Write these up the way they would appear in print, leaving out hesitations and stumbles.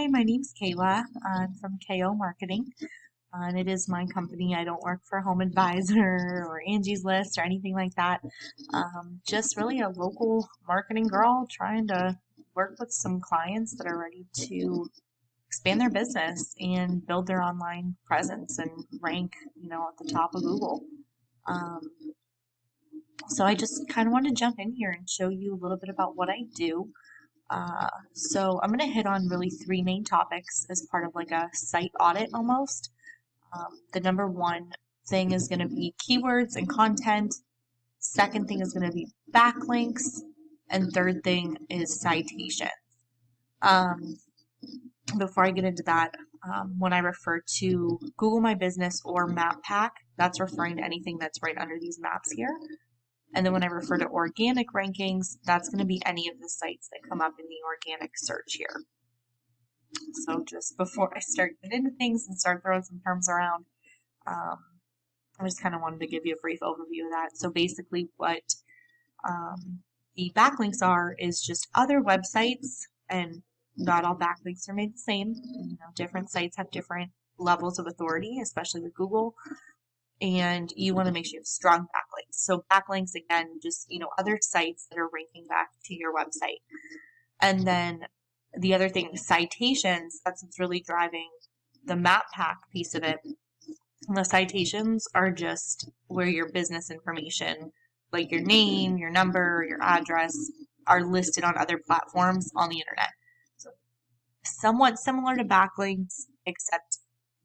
Hi, my name's Kayla. I'm from KO Marketing, and it is my company. I don't work for Home Advisor or Angie's List or anything like that. Just really a local marketing girl trying to work with some clients that are ready to expand their business and build their online presence and rank, at the top of Google. Um, so I just kind of wanted to jump in here and show you a little bit about what I do. So I'm going to hit on really three main topics as part of like a site audit almost. The number one thing is going to be keywords and content. Second thing is going to be backlinks. And third thing is citation. Before I get into that, when I refer to Google My Business or Map Pack, that's referring to anything that's right under these maps here. And then when I refer to organic rankings, that's going to be any of the sites that come up in the organic search here. So just before I start getting into things and start throwing some terms around, I just kind of wanted to give you a brief overview of that. So basically what the backlinks are is just other websites, and not all backlinks are made the same. Different sites have different levels of authority, especially with Google. And you want to make sure you have strong backlinks. So backlinks, again, just, other sites that are ranking back to your website. And then the other thing, citations, that's what's really driving the map pack piece of it. And the citations are just where your business information, like your name, your number, your address, are listed on other platforms on the internet. So somewhat similar to backlinks, except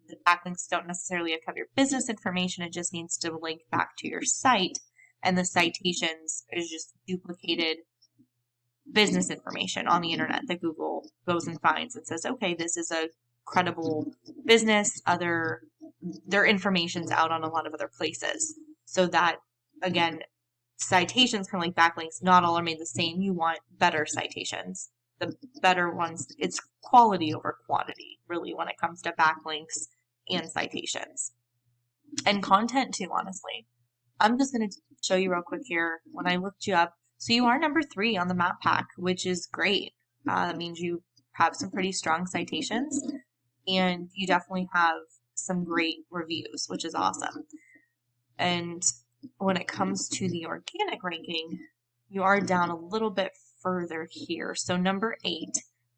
the backlinks don't necessarily have your business information. It just needs to link back to your site. And the citations is just duplicated business information on the internet that Google goes and finds and says, okay, this is a credible business. Their information's out on a lot of other places. So that, again, citations, kind of like backlinks, not all are made the same. You want better citations. The better ones, it's quality over quantity, really, when it comes to backlinks and citations. And content too, honestly. I'm just going to show you real quick here when I looked you up. So you are number 3 on the map pack, which is great. That means you have some pretty strong citations, and you definitely have some great reviews, which is awesome. And when it comes to the organic ranking, you are down a little bit further here. So number 8,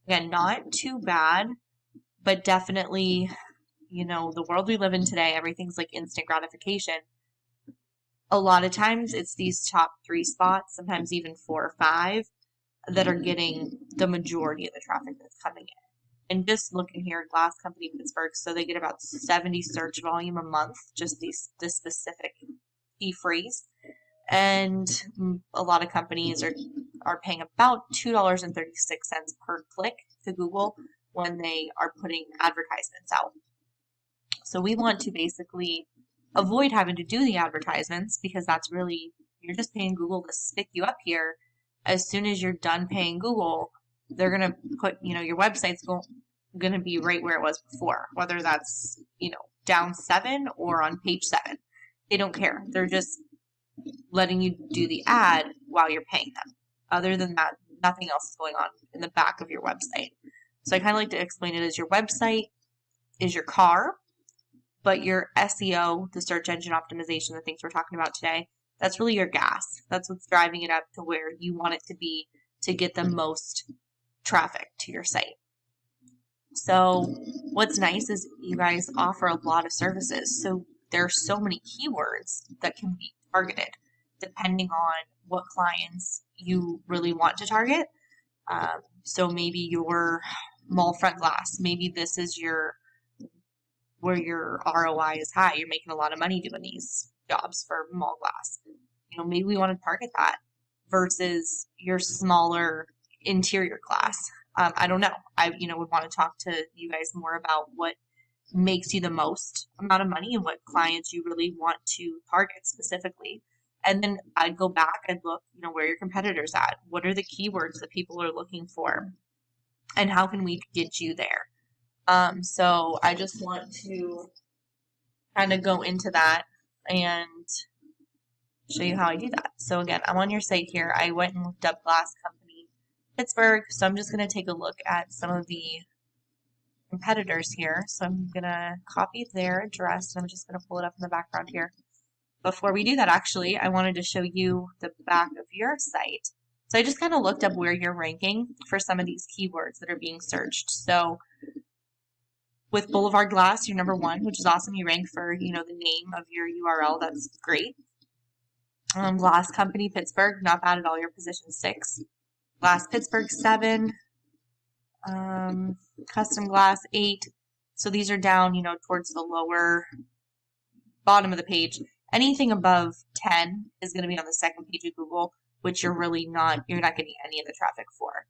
again, not too bad, but definitely, the world we live in today, everything's like instant gratification. A lot of times it's these top 3 spots, sometimes even 4 or 5, that are getting the majority of the traffic that's coming in. And just looking here at Glass Company Pittsburgh, so they get about 70 search volume a month, just this specific key phrase. And a lot of companies are paying about $2.36 per click to Google when they are putting advertisements out. So we want to basically avoid having to do the advertisements, because that's really, you're just paying Google to stick you up here. As soon as you're done paying Google, they're going to put, your website's going to be right where it was before, whether that's, down 7 or on page 7. They don't care. They're just letting you do the ad while you're paying them. Other than that, nothing else is going on in the back of your website. So I kind of like to explain it as your website is your car, but your SEO, the search engine optimization, the things we're talking about today, that's really your gas. That's what's driving it up to where you want it to be to get the most traffic to your site. So what's nice is you guys offer a lot of services. So there are so many keywords that can be targeted depending on what clients you really want to target. So maybe your mall front glass, maybe this is where your ROI is high. You're making a lot of money doing these jobs for mall glass. Maybe we want to target that versus your smaller interior glass. I don't know. I would want to talk to you guys more about what makes you the most amount of money and what clients you really want to target specifically. And then I'd go back and look, where your competitors at. What are the keywords that people are looking for? And how can we get you there? So I just want to kind of go into that and show you how I do that. So again, I'm on your site here. I went and looked up Glass Company Pittsburgh. So I'm just going to take a look at some of the competitors here. So I'm going to copy their address, and I'm just going to pull it up in the background here. Before we do that, actually, I wanted to show you the back of your site. So I just kind of looked up where you're ranking for some of these keywords that are being searched. So with Boulevard Glass, you're number 1, which is awesome. You rank for, the name of your URL. That's great. Glass Company Pittsburgh, not bad at all. Your position 6. Glass Pittsburgh 7. Custom Glass 8. So these are down, towards the lower bottom of the page. Anything above 10 is going to be on the second page of Google, which you're not getting any of the traffic for.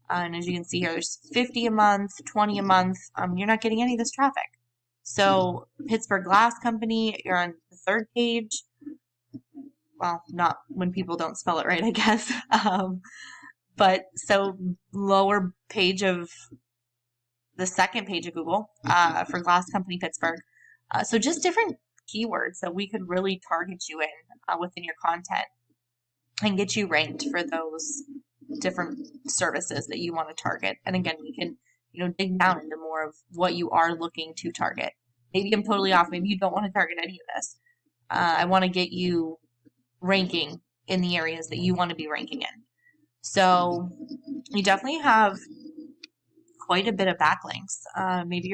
And as you can see here, there's 50 a month, 20 a month. You're not getting any of this traffic. So Pittsburgh Glass Company, you're on the 3rd page. Well, not when people don't spell it right, I guess. But so lower page of the second page of Google for Glass Company Pittsburgh. So just different keywords that we could really target you in within your content and get you ranked for those different services that you want to target. And again, we can, dig down into more of what you are looking to target. Maybe I'm totally off. Maybe you don't want to target any of this. I want to get you ranking in the areas that you want to be ranking in. So you definitely have quite a bit of backlinks. Maybe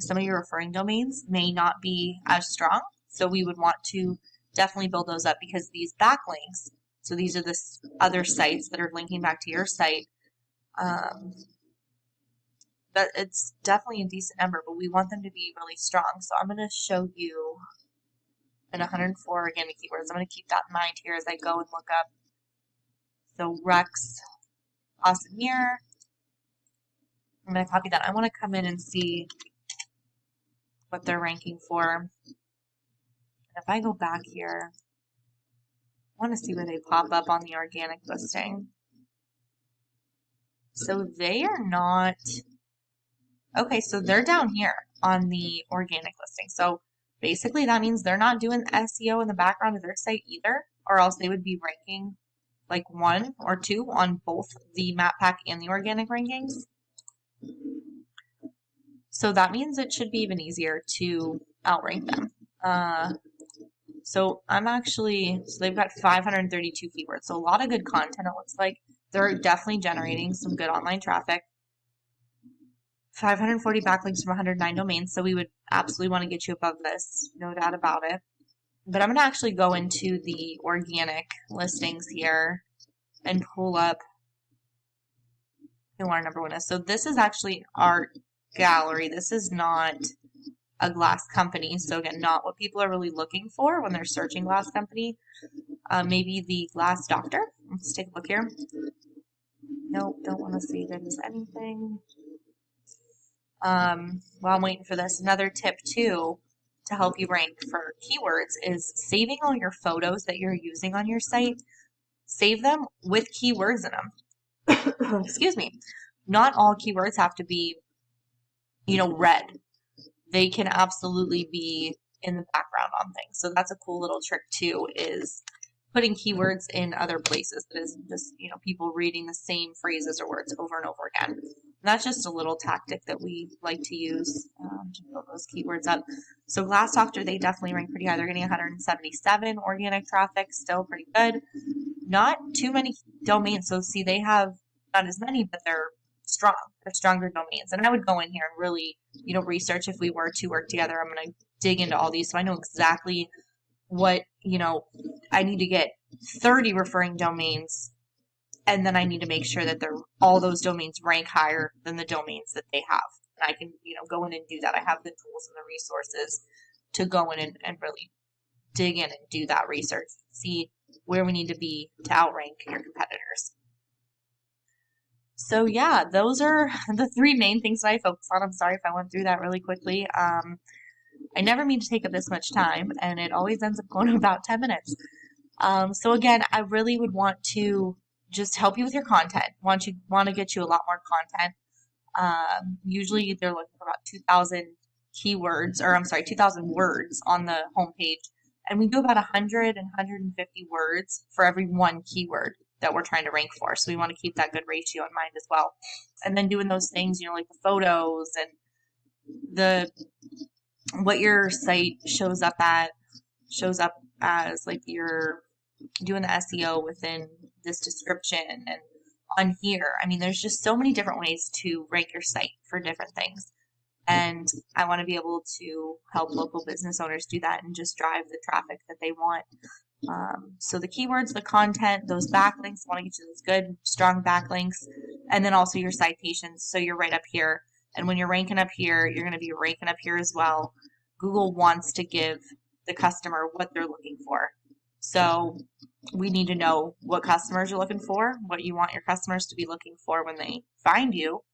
some of your referring domains may not be as strong. So we would want to definitely build those up, because these backlinks, so these are the other sites that are linking back to your site, but it's definitely a decent number, but we want them to be really strong. So I'm going to show you in 104 organic keywords. I'm going to keep that in mind here as I go and look up. So Rex, awesome here. I'm going to copy that. I want to come in and see what they're ranking for. If I go back here, I want to see where they pop up on the organic listing. So they are not, okay, so they're down here on the organic listing. So basically that means they're not doing SEO in the background of their site either, or else they would be ranking like 1 or 2 on both the map pack and the organic rankings. So that means it should be even easier to outrank them. So they've got 532 keywords. So a lot of good content, it looks like. They're definitely generating some good online traffic. 540 backlinks from 109 domains. So we would absolutely want to get you above this. No doubt about it. But I'm going to actually go into the organic listings here and pull up who our number 1 is. So this is actually art gallery. This is not a glass company. So again, not what people are really looking for when they're searching glass company. Maybe the glass doctor. Let's take a look here. Nope, don't want to see that there's anything. While I'm waiting for this, another tip too to help you rank for keywords is saving all your photos that you're using on your site. Save them with keywords in them. Excuse me. Not all keywords have to be, red. They can absolutely be in the background on things. So that's a cool little trick too, is putting keywords in other places that isn't just, people reading the same phrases or words over and over again. And that's just a little tactic that we like to use to build those keywords up. So Glass Doctor, they definitely rank pretty high. They're getting 177 organic traffic, still pretty good. Not too many domains. So see, they have not as many, but they're strong. They're stronger domains. And I would go in here and really, research if we were to work together. I'm going to dig into all these so I know exactly what, I need to get 30 referring domains, and then I need to make sure that all those domains rank higher than the domains that they have. And I can, go in and do that. I have the tools and the resources to go in and really dig in and do that research, see where we need to be to outrank your competitors. So yeah, those are the 3 main things that I focus on. I'm sorry if I went through that really quickly. I never mean to take up this much time, and it always ends up going about 10 minutes. So again, I really would want to just help you with your content. Want to get you a lot more content. Usually they're looking for about 2,000 keywords, 2,000 words on the homepage. And we do about 100 and 150 words for every 1 keyword that we're trying to rank for. So we want to keep that good ratio in mind as well. And then doing those things, like the photos and what your site shows up as, like you're doing the SEO within this description and on here. I mean, there's just so many different ways to rank your site for different things. And I want to be able to help local business owners do that and just drive the traffic that they want. So the keywords, the content, those backlinks, I want to get you those good, strong backlinks, and then also your citations. So you're right up here. And when you're ranking up here, you're going to be ranking up here as well. Google wants to give the customer what they're looking for. So we need to know what customers you're looking for, what you want your customers to be looking for when they find you,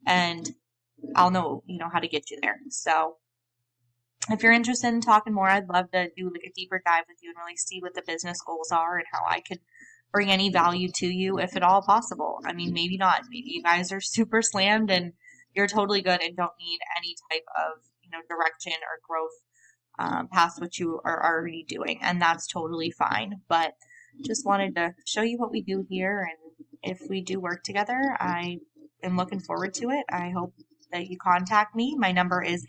and I'll know, how to get you there. So if you're interested in talking more, I'd love to do like a deeper dive with you and really see what the business goals are and how I could bring any value to you, if at all possible. I mean, maybe not. Maybe you guys are super slammed and you're totally good and don't need any type of, direction or growth past what you are already doing. And that's totally fine. But just wanted to show you what we do here. And if we do work together, I am looking forward to it. I hope that you contact me. My number is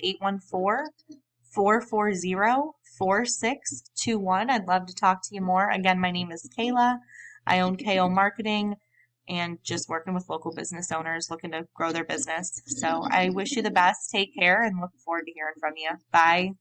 814-440-4621. I'd love to talk to you more. Again, my name is Kayla. I own KO Marketing and just working with local business owners looking to grow their business. So I wish you the best. Take care and look forward to hearing from you. Bye.